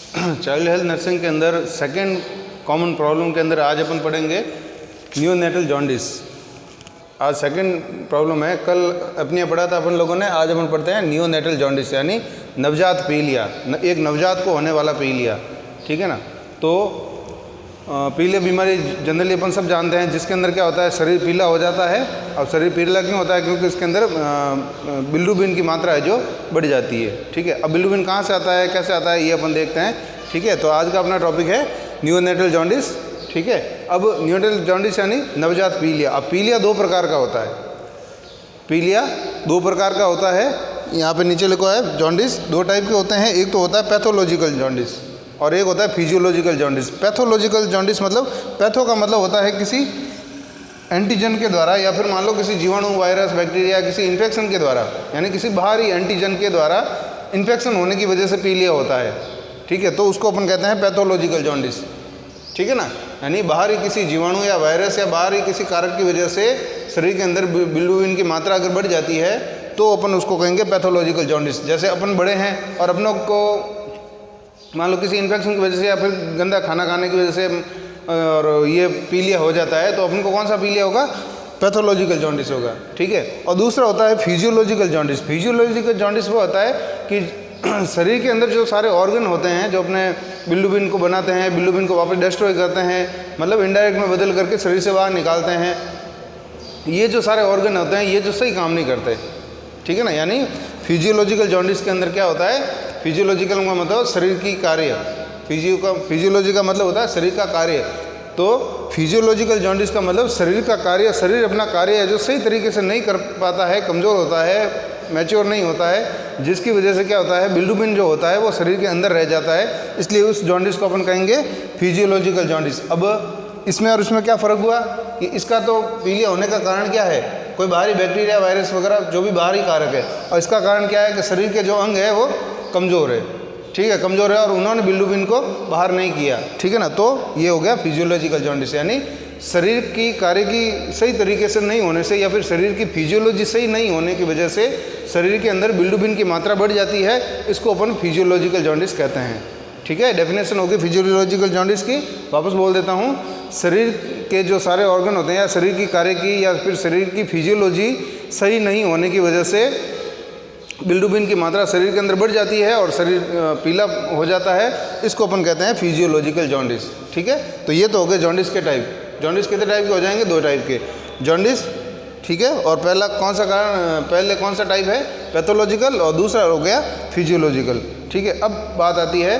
Child health nursing के अंदर second common problem के अंदर आज अपन पढ़ेंगे नियोनेटल जॉन्डिस। आज सेकंड प्रॉब्लम है, कल अपने पढ़ा था अपन लोगों ने, आज अपन पढ़ते हैं नियोनेटल जॉन्डिस यानी नवजात पीलिया, एक नवजात को होने वाला पीलिया। ठीक है ना। तो पीलिया बीमारी जनरली अपन सब जानते हैं, जिसके अंदर क्या होता है, शरीर पीला हो जाता है। अब शरीर पीला क्यों होता है? क्योंकि इसके अंदर बिल्रुबिन की मात्रा है जो बढ़ जाती है। ठीक है। अब बिल्रुबिन कहाँ से आता है, कैसे आता है, ये अपन देखते हैं। ठीक है। तो आज का अपना टॉपिक है नियोनेटल जॉन्डिस। ठीक है। अब नियोनेटल जॉन्डिस यानी नवजात पीलिया। अब पीलिया दो प्रकार का होता है, पीलिया दो प्रकार का होता है। यहाँ पे नीचे लिखा है जॉन्डिस दो टाइप के होते हैं, एक तो होता है पैथोलॉजिकल जॉन्डिस और एक होता है फिजियोलॉजिकल जॉन्डिस। पैथोलॉजिकल जॉन्डिस मतलब, पैथो का मतलब होता है किसी एंटीजन के द्वारा या फिर मान लो किसी जीवाणु, वायरस, बैक्टीरिया, किसी इन्फेक्शन के द्वारा, यानी किसी बाहरी एंटीजन के द्वारा इन्फेक्शन होने की वजह से पीलिया होता है। ठीक है। तो उसको अपन कहते हैं पैथोलॉजिकल जॉन्डिस। ठीक है ना। यानी बाहरी किसी जीवाणु या वायरस या बाहरी किसी कारक की वजह से शरीर के अंदर बिल्रुबिन की मात्रा अगर बढ़ जाती है तो अपन उसको कहेंगे पैथोलॉजिकल जॉन्डिस। जैसे अपन बड़े हैं और अपनों को मान लो किसी इन्फेक्शन की वजह से या फिर गंदा खाना खाने की वजह से और ये पीलिया हो जाता है, तो अपन को कौन सा पीलिया होगा? पैथोलॉजिकल जॉन्डिस होगा। ठीक है। और दूसरा होता है फिजियोलॉजिकल जॉन्डिस। फिजियोलॉजिकल जॉन्डिस वो होता है कि शरीर के अंदर जो सारे ऑर्गन होते हैं जो अपने बिल्रुबिन को बनाते हैं, बिल्रुबिन को वापस डिस्ट्रॉय करते हैं, मतलब इनडायरेक्ट में बदल करके शरीर से बाहर निकालते हैं, ये जो सारे ऑर्गन होते हैं ये जो सही काम नहीं करते। ठीक है ना। यानी फिजियोलॉजिकल जॉन्डिस के अंदर क्या होता है? फिजियोलॉजिकल का मतलब शरीर की कार्य, फिजियोलॉजी का मतलब होता है शरीर का कार्य। तो फिजियोलॉजिकल जॉन्डिस का मतलब शरीर का कार्य, शरीर अपना कार्य है जो सही तरीके से नहीं कर पाता है, कमज़ोर होता है, मैच्योर नहीं होता है, जिसकी वजह से क्या होता है, बिल्रुबिन जो होता है वो शरीर के अंदर रह जाता है। इसलिए उस जॉन्डिस को अपन कहेंगे फिजियोलॉजिकल जॉन्डिस। अब इसमें और इसमें क्या फ़र्क हुआ कि इसका तो पीलिया होने का कारण क्या है? कोई बाहरी बैक्टीरिया, वायरस वगैरह जो भी बाहरी कारक है, और इसका कारण क्या है कि शरीर के जो अंग है वो कमज़ोर है। ठीक है, कमज़ोर है और उन्होंने बिल्रुबिन को बाहर नहीं किया। ठीक है ना। तो ये हो गया फिजियोलॉजिकल जॉन्डिस, यानी शरीर की कार्य की सही तरीके से नहीं होने से या फिर शरीर की फिजियोलॉजी सही नहीं होने की वजह से शरीर के अंदर बिल्रुबिन की मात्रा बढ़ जाती है, इसको अपन फिजियोलॉजिकल जॉन्डिस कहते हैं। ठीक है। डेफिनेशन होगी फिजियोलॉजिकल जॉन्डिस की, वापस बोल देता हूँ। शरीर के जो सारे ऑर्गन होते हैं या शरीर की कार्य की या फिर शरीर की फिजियोलॉजी सही नहीं होने की वजह से बिल्रुबिन की मात्रा शरीर के अंदर बढ़ जाती है और शरीर पीला हो जाता है, इसको अपन कहते हैं फिजियोलॉजिकल जॉन्डिस। ठीक है। तो ये तो हो गए जॉन्डिस के टाइप। जॉन्डिस कितने टाइप के हो जाएंगे? दो टाइप के जॉन्डिस। ठीक है। और पहला कौन सा कारण, पहले कौन सा टाइप है? पैथोलॉजिकल, और दूसरा हो गया फिजियोलॉजिकल। ठीक है। अब बात आती है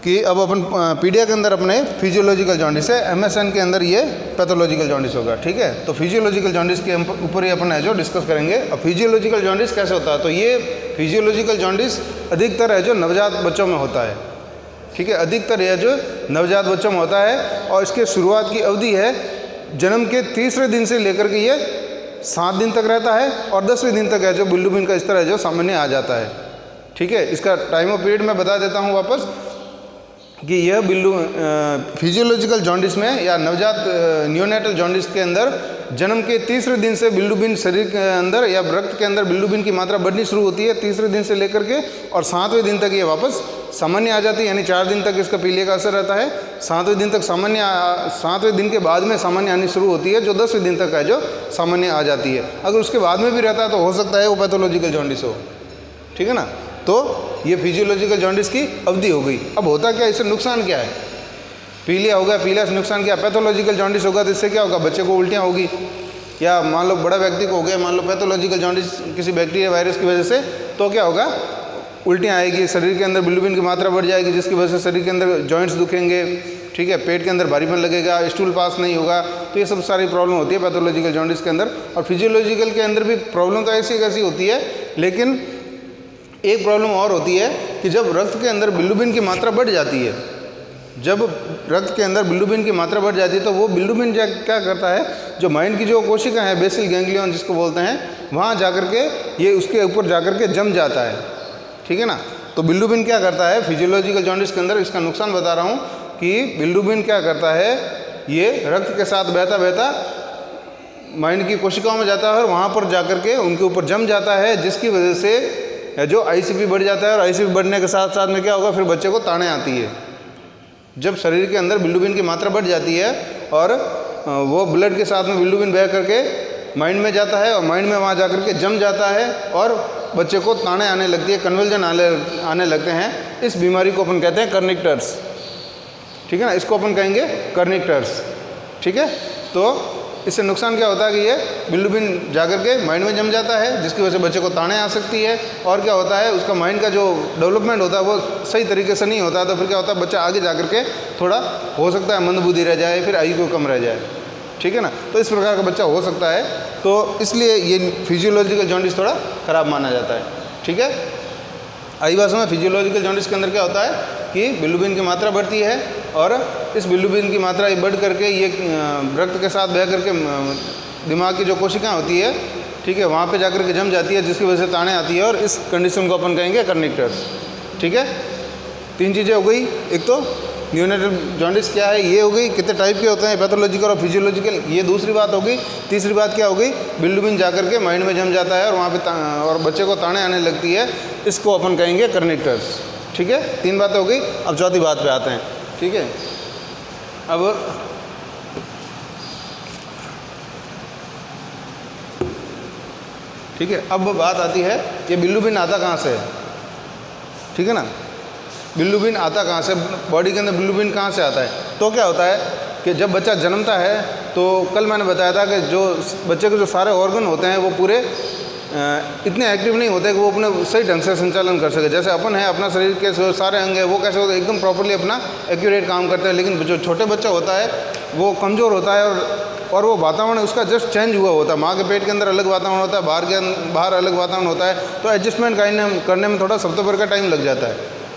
कि अब अपन पीडिया के अंदर अपने फिजियोलॉजिकल जॉन्डिस है, एमएसएन के अंदर ये पैथोलॉजिकल जॉन्डिस होगा। ठीक है। तो फिजियोलॉजिकल जॉन्डिस के ऊपर ही अपन है जो डिस्कस करेंगे। अब फिजियोलॉजिकल जॉन्डिस कैसे होता है? तो ये फिजियोलॉजिकल जॉन्डिस अधिकतर है जो नवजात बच्चों में होता है। ठीक है। अधिकतर यह जो नवजात बच्चों में होता है और इसके शुरुआत की अवधि है जन्म के तीसरे दिन से लेकर के ये 7 दिन तक रहता है और 10वें दिन तक है जो बिल्रुबिन का स्तर है जो सामान्य आ जाता है। ठीक है। इसका टाइम ऑफ पीरियड मैं बता देता हूँ वापस कि यह फिजियोलॉजिकल जॉन्डिस में या नवजात नियोनेटल जॉन्डिस के अंदर जन्म के तीसरे दिन से बिल्रुबिन शरीर के अंदर या रक्त के अंदर बिल्रुबिन की मात्रा बढ़नी शुरू होती है तीसरे दिन से लेकर के, और 7वें दिन तक ये वापस सामान्य आ जाती है। यानी 4 दिन तक इसका पीलिया का असर रहता है, 7वें दिन तक सामान्य, 7वें दिन के बाद में सामान्य आनी शुरू होती है जो 10वें दिन तक है जो सामान्य आ जाती है। अगर उसके बाद में भी रहता है तो हो सकता है वो पैथोलॉजिकल जॉन्डिस हो। ठीक है ना। तो ये फिजियोलॉजिकल जॉन्डिस की अवधि हो गई। अब होता क्या, इससे नुकसान क्या है? पीलिया होगा, पीलिया से नुकसान क्या? पैथोलॉजिकल जॉन्डिस होगा तो इससे क्या होगा? बच्चे को उल्टियाँ होगी, या मान लो बड़ा व्यक्ति को हो गया, मान लो पैथोलॉजिकल जॉन्डिस किसी बैक्टीरिया, वायरस की वजह से, तो क्या होगा? उल्टियाँ आएगी, शरीर के अंदर बिल्रुबिन की मात्रा बढ़ जाएगी जिसकी वजह से शरीर के अंदर जॉइंट्स दुखेंगे। ठीक है। पेट के अंदर भारीपन लगेगा, स्टूल पास नहीं होगा। तो ये सब सारी प्रॉब्लम होती है पैथोलॉजिकल जॉन्डिस के अंदर। और फिजियोलॉजिकल के अंदर भी प्रॉब्लम तो ऐसी कैसी होती है, लेकिन एक प्रॉब्लम और होती है कि जब रक्त के अंदर बिल्रुबिन की मात्रा बढ़ जाती है, जब रक्त के अंदर बिल्रुबिन की मात्रा बढ़ जाती है तो वो बिल्रुबिन क्या करता है, जो माइंड की जो कोशिका है, बेसिल गैंग्लियन जिसको बोलते हैं, वहाँ जाकर के ये उसके ऊपर जाकर के जम जाता है। ठीक है ना। तो बिल्रुबिन क्या करता है फिजियोलॉजिकल जॉन्डिस के अंदर, इसका नुकसान बता रहा हूँ कि बिल्रुबिन क्या करता है, ये रक्त के साथ बहता बहता माइंड की कोशिकाओं में जाता है और वहाँ पर जाकर के उनके ऊपर जम जाता है, जिसकी वजह से जो आईसीपी बढ़ जाता है, और आईसीपी बढ़ने के साथ साथ में क्या होगा, फिर बच्चे को ताने आती है। जब शरीर के अंदर बिलिरुबिन की मात्रा बढ़ जाती है और वो ब्लड के साथ में बिलिरुबिन बह करके माइंड में जाता है, और माइंड में वहाँ जा करके जम जाता है और बच्चे को ताने आने लगती है, कन्वल्जन आने लगते हैं। इस बीमारी को अपन कहते हैं कर्निक्टर्स, ठीक है ना, इसको अपन कहेंगे कर्निक्टर्स, ठीक है। तो इससे नुकसान क्या होता है कि ये बिलिरुबिन जाकर के माइंड में जम जाता है, जिसकी वजह से बच्चे को ताने आ सकती है, और क्या होता है, उसका माइंड का जो डेवलपमेंट होता है वो सही तरीके से नहीं होता है। तो फिर क्या होता है, बच्चा आगे जा कर के थोड़ा हो सकता है मंदबुद्धि रह जाए, फिर IQ कम रह जाए, ठीक है ना। तो इस प्रकार का बच्चा हो सकता है। तो इसलिए ये फिजियोलॉजिकल जॉन्डिस थोड़ा ख़राब माना जाता है, ठीक है। आई भाषा में फिजियोलॉजिकल जॉन्डिस के अंदर क्या होता है कि बिलिरुबिन की मात्रा बढ़ती है, और इस बिलिरुबिन की मात्रा बढ़ करके ये रक्त के साथ बह करके दिमाग की जो कोशिकाएं होती है, ठीक है, वहाँ पे जाकर के जम जाती है, जिसकी वजह से ताने आती है, और इस कंडीशन को अपन कहेंगे कर्निक्टर्स, ठीक है। 3 चीज़ें हो गई। एक तो न्यूनेटल जॉन्डिस क्या है, ये हो गई, कितने टाइप के होते हैं, पैथोलॉजिकल और फिजियोलॉजिकल, ये दूसरी बात हो गई। तीसरी बात क्या हो गई, बिलिरुबिन जाकर के माइंड में जम जाता है और वहाँ पे और बच्चे को ताने आने लगती है, इसको अपन कहेंगे कर्निक्टर्स, ठीक है। 3 बातें हो गई। अब चौथी बात पे आते हैं, ठीक है। अब ठीक है, अब बात आती है ये बिलिरुबिन आता कहाँ से है, ठीक है ना। बिलिरुबिन आता कहाँ से, बॉडी के अंदर बिलिरुबिन कहाँ से आता है। तो क्या होता है कि जब बच्चा जन्मता है, तो कल मैंने बताया था कि जो बच्चे के जो सारे ऑर्गन होते हैं वो पूरे इतने एक्टिव नहीं होते कि वो अपने सही ढंग से संचालन कर सके। जैसे अपन है, अपना शरीर के जो सारे अंग है वो कैसे होते हैं, एकदम प्रॉपर्ली अपना एक्यूरेट काम करते हैं। लेकिन जो छोटे बच्चा होता है वो कमज़ोर होता है, और वो वातावरण उसका जस्ट चेंज हुआ होता है। माँ के पेट के अंदर अलग वातावरण होता है, बाहर अलग वातावरण होता है। तो एडजस्टमेंट करने में थोड़ा सब भर का टाइम लग जाता है,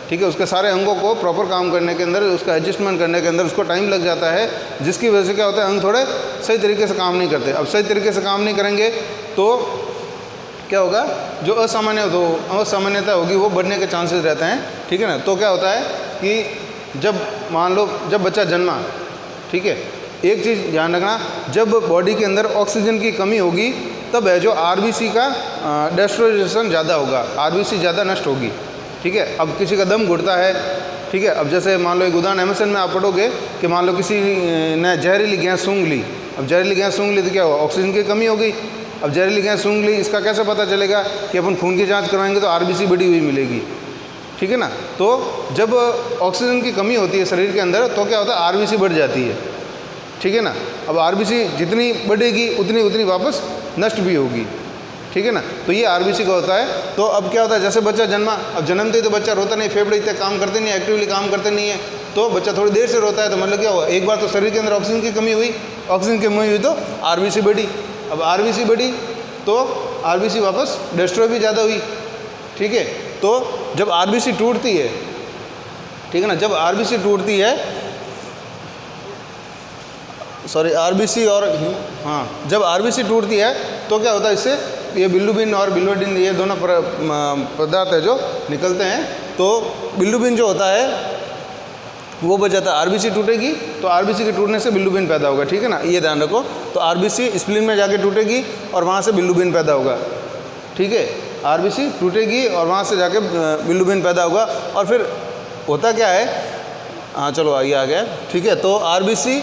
ठीक है। उसके सारे अंगों को प्रॉपर काम करने के अंदर, उसका एडजस्टमेंट करने के अंदर उसको टाइम लग जाता है, जिसकी वजह से क्या होता है, अंग थोड़े सही तरीके से काम नहीं करते। अब सही तरीके से काम नहीं करेंगे तो क्या होगा, जो असामान्यता होगी वो बढ़ने के चांसेस रहते हैं, ठीक है ना। तो क्या होता है कि जब मान लो जब बच्चा जन्मा, ठीक है, एक चीज़ ध्यान रखना, जब बॉडी के अंदर ऑक्सीजन की कमी होगी तब है जो RBC का डेस्ट्रोजेशन ज़्यादा होगा, RBC ज़्यादा नष्ट होगी, ठीक है। अब किसी का दम घुटता है, ठीक है। अब जैसे मान लो एक उदाहरण एमएसएन में आप पढ़ोगे कि मान लो किसी ने जहरीली गैस सूंघ ली। अब जहरीली गैस सूंघ ली तो क्या हुआ, ऑक्सीजन की कमी हो गई। अब जहरीली गैस सूंघ ली, इसका कैसे पता चलेगा कि अपन खून की जांच करवाएंगे तो RBC बढ़ी हुई मिलेगी, ठीक है ना। तो जब ऑक्सीजन की कमी होती है शरीर के अंदर तो क्या होता है, RBC बढ़ जाती है, ठीक है ना। अब RBC जितनी बढ़ेगी उतनी वापस नष्ट भी होगी, ठीक है ना। तो ये RBC का होता है। तो अब क्या होता है, जैसे बच्चा जन्मा, अब जन्मते ही तो बच्चा रोता नहीं, फेफड़े इतने काम करते नहीं, एक्टिवली काम करते नहीं है, तो बच्चा थोड़ी देर से रोता है। तो मतलब क्या हुआ, एक बार तो शरीर के अंदर ऑक्सीजन की कमी हुई, ऑक्सीजन की कमी हुई तो RBC बढ़ी। अब RBC बढ़ी तो RBC वापस डिस्ट्रॉय भी ज़्यादा हुई, ठीक है। तो जब RBC टूटती है, ठीक है ना, जब RBC टूटती है, सॉरी RBC और जब RBC टूटती है तो क्या होता है, इससे ये बिलिरुबिन और बिलिरुबिन ये दोनों पदार्थ है जो निकलते हैं। तो बिलिरुबिन जो होता है वो बच जाता है, RBC टूटेगी तो RBC के टूटने से बिलिरुबिन पैदा होगा, ठीक है ना, ये ध्यान रखो। तो RBC स्प्लीन में जाके टूटेगी और वहाँ से बिलिरुबिन पैदा होगा, ठीक है। RBC टूटेगी और वहाँ से जाके बिलिरुबिन पैदा होगा। और फिर होता क्या है, चलो ये आ गया, ठीक है। तो RBC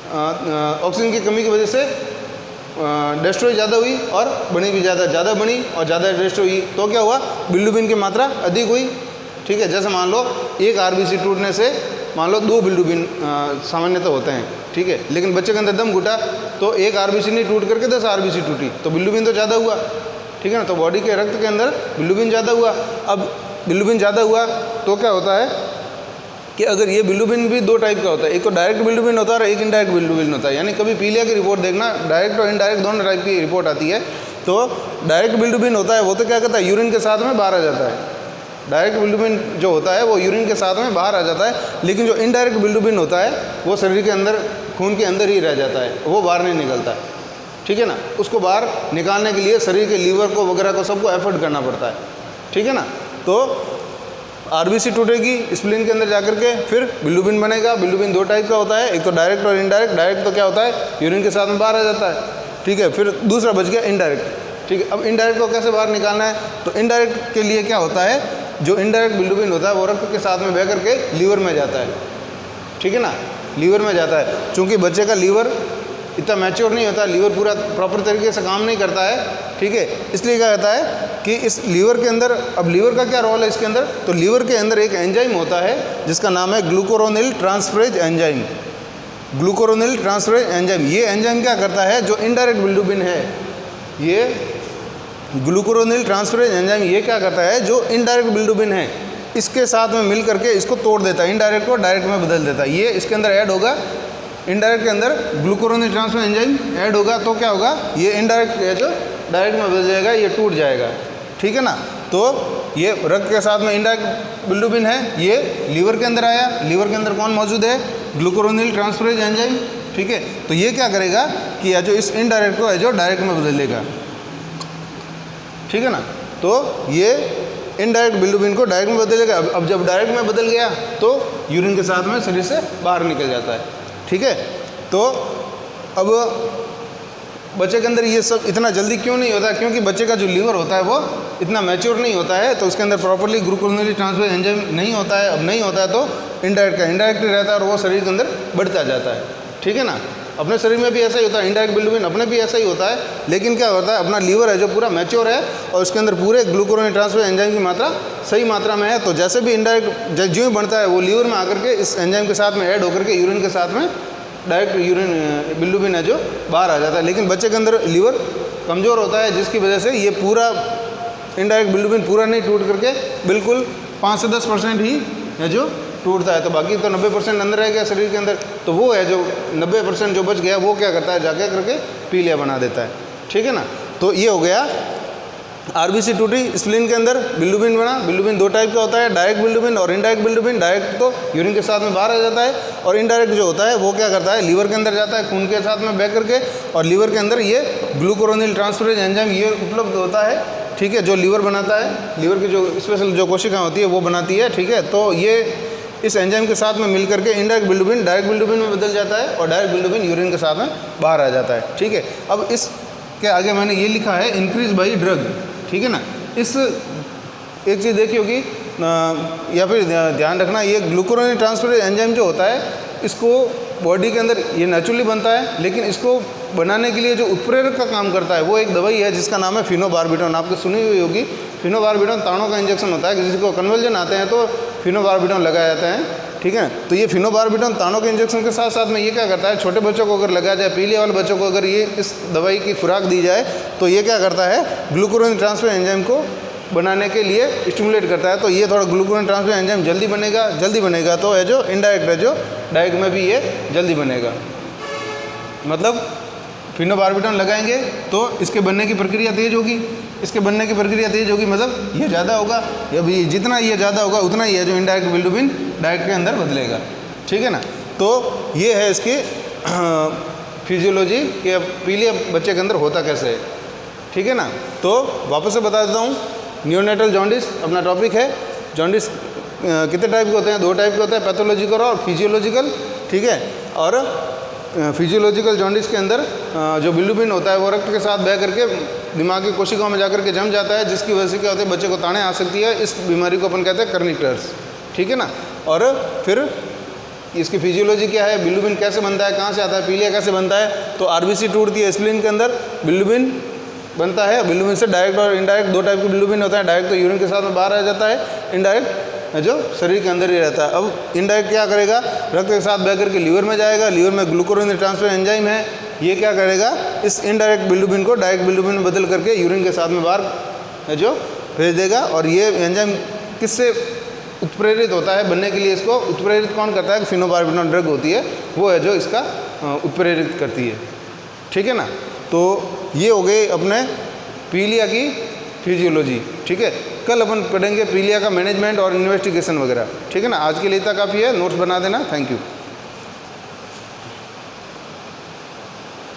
ऑक्सीजन की कमी की वजह से डिस्ट्रॉय ज़्यादा हुई और बनी भी ज़्यादा बनी और ज़्यादा डिस्ट्रॉय हुई। तो क्या हुआ, बिलिरुबिन की मात्रा अधिक हुई, ठीक है। जैसे मान लो एक RBC टूटने से मान लो 2 बिलिरुबिन सामान्यतः होते हैं, ठीक है। लेकिन बच्चे के अंदर दम घुटा तो एक RBC नहीं टूट करके 10 RBC टूटी तो बिलिरुबिन तो ज़्यादा हुआ, ठीक है ना। तो बॉडी के रक्त के अंदर बिलिरुबिन ज़्यादा हुआ। अब बिलिरुबिन ज़्यादा हुआ तो क्या होता है कि अगर ये बिलिरुबिन भी 2 टाइप का होता है, एक तो डायरेक्ट बिलिरुबिन होता है और एक इनडायरेक्ट बिलिरुबिन होता है। यानी कभी पीलिया की रिपोर्ट देखना, डायरेक्ट और इनडायरेक्ट दोनों टाइप की रिपोर्ट आती है। तो डायरेक्ट बिलिरुबिन होता है वो तो क्या करता है, यूरिन के साथ में बाहर आ जाता है। डायरेक्ट बिलिरुबिन जो होता है वो यूरिन के साथ में बाहर आ जाता है, लेकिन जो इनडायरेक्ट बिलिरुबिन होता है वो शरीर के अंदर खून के अंदर ही रह जाता है, वो बाहर नहीं निकलता है, ठीक है ना। उसको बाहर निकालने के लिए शरीर के लीवर को वगैरह को सबको एफर्ट करना पड़ता है, ठीक है ना। तो RBC टूटेगी स्प्लीन के अंदर जाकर के, फिर बिलिरुबिन बनेगा। बिलिरुबिन 2 टाइप का होता है, एक तो डायरेक्ट और इनडायरेक्ट। डायरेक्ट तो क्या होता है, यूरिन के साथ में बाहर आ जाता है, ठीक है। फिर दूसरा बच गया इनडायरेक्ट। ठीक है। अब इनडायरेक्ट को कैसे बाहर निकालना है, तो इनडायरेक्ट के लिए क्या होता है, जो इनडायरेक्ट बिल्डुबिन होता है वो रक्त के साथ में बह करके लीवर में जाता है, ठीक है ना, लीवर में जाता है। चूँकि बच्चे का लीवर इतना मैच्योर नहीं होता, लीवर पूरा प्रॉपर तरीके से काम नहीं करता है, ठीक है, इसलिए क्या कहता है कि इस लीवर के अंदर, अब लीवर का क्या रोल है इसके अंदर, तो लीवर के अंदर एक एंजाइम होता है जिसका नाम है ग्लूकोरोनिल ट्रांसफरेज एंजाइम। ग्लूकोरोनिल ट्रांसफरेज एंजाइम, ये एंजाइम क्या करता है, जो इनडायरेक्ट बिल्डुबिन है, ये ग्लूकोरोनिल ट्रांसफरेज एंजाइम ये क्या करता है, जो इनडायरेक्ट बिल्डुबिन है इसके साथ में मिल करके इसको तोड़ देता है, इनडायरेक्ट को डायरेक्ट में बदल देता है। ये इसके अंदर ऐड होगा, इनडायरेक्ट के अंदर ग्लूकोरोनिल ट्रांसफरेज एंजाइम ऐड होगा, तो क्या होगा, ये इनडायरेक्ट है जो डायरेक्ट में बदल जाएगा, ये टूट जाएगा, ठीक है ना। तो ये रक्त के साथ में इनडायरेक्ट बिल्डुबिन है, ये लीवर के अंदर आया, लीवर के अंदर कौन मौजूद है, ग्लूकोरोनिल ट्रांसफरेज एंजाइम, ठीक है। तो ये क्या करेगा कि या जो इस इनडायरेक्ट को है जो डायरेक्ट में बदल देगा, ठीक है ना। तो ये इनडायरेक्ट बिल्डुबिन को डायरेक्ट में बदलेगा। अब जब डायरेक्ट में बदल गया तो यूरिन के साथ में शरीर से बाहर निकल जाता है, ठीक है। तो अब बच्चे के अंदर ये सब इतना जल्दी क्यों नहीं होता, क्योंकि बच्चे का जो लीवर होता है वो इतना मैच्योर नहीं होता है, तो उसके अंदर प्रॉपर्ली ग्लूकोरोनिल ट्रांसफरेज एंजाइम नहीं होता है। अब नहीं होता है तो इनडायरेक्ट का इनडायरेक्ट ही रहता है और वो शरीर के अंदर बढ़ता जाता है, ठीक है ना। अपने शरीर में भी ऐसा ही होता है, इनडायरेक्ट बिल्डुबिन अपने भी ऐसा ही होता है, लेकिन क्या होता है, अपना लीवर है जो पूरा मैच्योर है और उसके अंदर पूरे ग्लूकोरोनिल ट्रांसफरेज एंजाइम की मात्रा सही मात्रा में है, तो जैसे भी इनडायरेक्ट ज्यों ही बढ़ता है वो लीवर में आकर के इस एंजाइम के साथ में ऐड होकर के यूरिन के साथ में डायरेक्ट यूरिन बिल्डुबिन है जो बाहर आ जाता है। लेकिन बच्चे के अंदर लीवर कमज़ोर होता है, जिसकी वजह से ये पूरा इनडायरेक्ट बिल्डुबिन पूरा नहीं टूट करके बिल्कुल 5 से 10% ही है जो टूटता है, तो बाकी तो 90% अंदर रह गया शरीर के अंदर। तो वो है जो 90% जो बच गया वो क्या करता है, जाके करके पीलिया बना देता है, ठीक है ना। तो ये हो गया आरबीसी टूटी, स्प्लीन के अंदर बिल्डुबिन बना। बिल्डुबिन दो टाइप का होता है, डायरेक्ट बिल्डुबिन और इनडायरेक्ट बिल्डुबिन। डायरेक्ट तो यूरिन के साथ में बाहर आ जाता है, और इनडायरेक्ट जो होता है वो क्या करता है, लीवर के अंदर जाता है खून के साथ में बह करके, और लीवर के अंदर ये ग्लूकोरोनिल ट्रांसफरेज एंजाइम ये उपलब्ध होता है, ठीक है, जो लीवर बनाता है, लीवर की जो स्पेशल जो कोशिकाएं होती है वो बनाती है, ठीक है। तो ये इस एंजाइम के साथ में मिल करके इनडायरेक्ट बिल्डुबिन डायरेक्ट बिल्डुबिन में बदल जाता है, और डायरेक्ट बिल्डुबिन यूरिन के साथ में बाहर आ जाता है, ठीक है। अब इसके आगे मैंने ये लिखा है इंक्रीज बाई ड्रग, ठीक है ना। इस एक चीज़ देखी होगी या फिर ध्यान रखना, ये ग्लूकोरोनिल ट्रांसफरेज एंजाइम जो होता है इसको बॉडी के अंदर ये नेचुरली बनता है, लेकिन इसको बनाने के लिए जो उत्प्रेरक का काम करता है वो एक दवाई है जिसका नाम है फिनोबार्बिटॉन। आपको सुनी हुई होगी, फिनोबार्बिटॉन ताड़ों का इंजेक्शन होता है, किसी को कन्वर्जन आते हैं तो फिनोबार्बिटॉन लगाया जाता है, ठीक है। तो ये फिनोबार्बिटॉन ताड़ों के इंजेक्शन के साथ साथ में ये क्या करता है, छोटे बच्चों को अगर लगाया जाए, पीलिया वाले बच्चों को अगर ये इस दवाई की खुराक दी जाए तो ये क्या करता है, ग्लूकोरोनिल ट्रांसफरेज एंजाइम को बनाने के लिए स्टिमुलेट करता है। तो ये थोड़ा ग्लूकोरोनिल ट्रांसफरेज एंजाइम जल्दी बनेगा, तो है जो इनडायरेक्ट है जो डायरेक्ट में भी ये जल्दी बनेगा। मतलब फिनोबार्बिटॉन लगाएंगे तो इसके बनने की प्रक्रिया तेज़ होगी, इसके बनने की प्रक्रिया तेज़ होगी, मतलब ये ज़्यादा होगा, या भी जितना ये ज़्यादा होगा उतना ही है जो इनडायरेक्ट बिल्डुबिन डायरेक्ट के अंदर बदलेगा, ठीक है ना। तो ये है इसकी फिजियोलॉजी कि पीलिया बच्चे के अंदर होता कैसे है, ठीक है ना। तो वापस से बता देता हूँ, नियोनेटल जॉन्डिस अपना टॉपिक है। जॉन्डिस कितने टाइप के होते हैं, 2 टाइप के होते हैं, पैथोलॉजिकल और फिजियोलॉजिकल, ठीक है। और फिजियोलॉजिकल जॉन्डिस के अंदर जो बिल्डुबिन होता है वो रक्त के साथ बह करके दिमाग की कोशिकाओं में जाकर के जम जाता है, जिसकी वजह से क्या होता है, बच्चे को ताड़ें आ सकती है। इस बीमारी को अपन कहते हैं कर्निटर्स, ठीक है ना। और फिर इसकी फिजियोलॉजी क्या है, बिल्डुबिन कैसे बनता है, कहाँ से आता है, पीलिया कैसे बनता है। तो आरबीसी टूटती है, स्प्लीन के अंदर बिल्डुबिन बनता है। बिल्डुबिन से डायरेक्ट और इनडायरेक्ट 2 टाइप के बिल्डुबिन होता है। डायरेक्ट तो यूरिन के साथ में बाहर आ जाता है, इनडायरेक्ट जो शरीर के अंदर ही रहता है। अब इनडायरेक्ट क्या करेगा, रक्त के साथ बह करके लीवर में जाएगा, लीवर में ग्लूकोरोनिल ट्रांसफरेज एंजाइम है, ये क्या करेगा, इस इनडायरेक्ट बिल्डुबिन को डायरेक्ट बिल्डुबिन में बदल करके यूरिन के साथ में बाहर जो भेज देगा। और ये एंजाइम किससे उत्प्रेरित होता है बनने के लिए, इसको उत्प्रेरित कौन करता है, फिनोबार्बिटॉन ड्रग होती है वो है जो इसका उत्प्रेरित करती है, ठीक है ना। तो ये हो गए अपने पीलिया की फिजियोलॉजी, ठीक है। कल अपन पढ़ेंगे पीलिया का मैनेजमेंट और इन्वेस्टिगेशन वगैरह, ठीक है ना। आज के लिए इतना काफ़ी है, नोट्स बना देना। Thank you.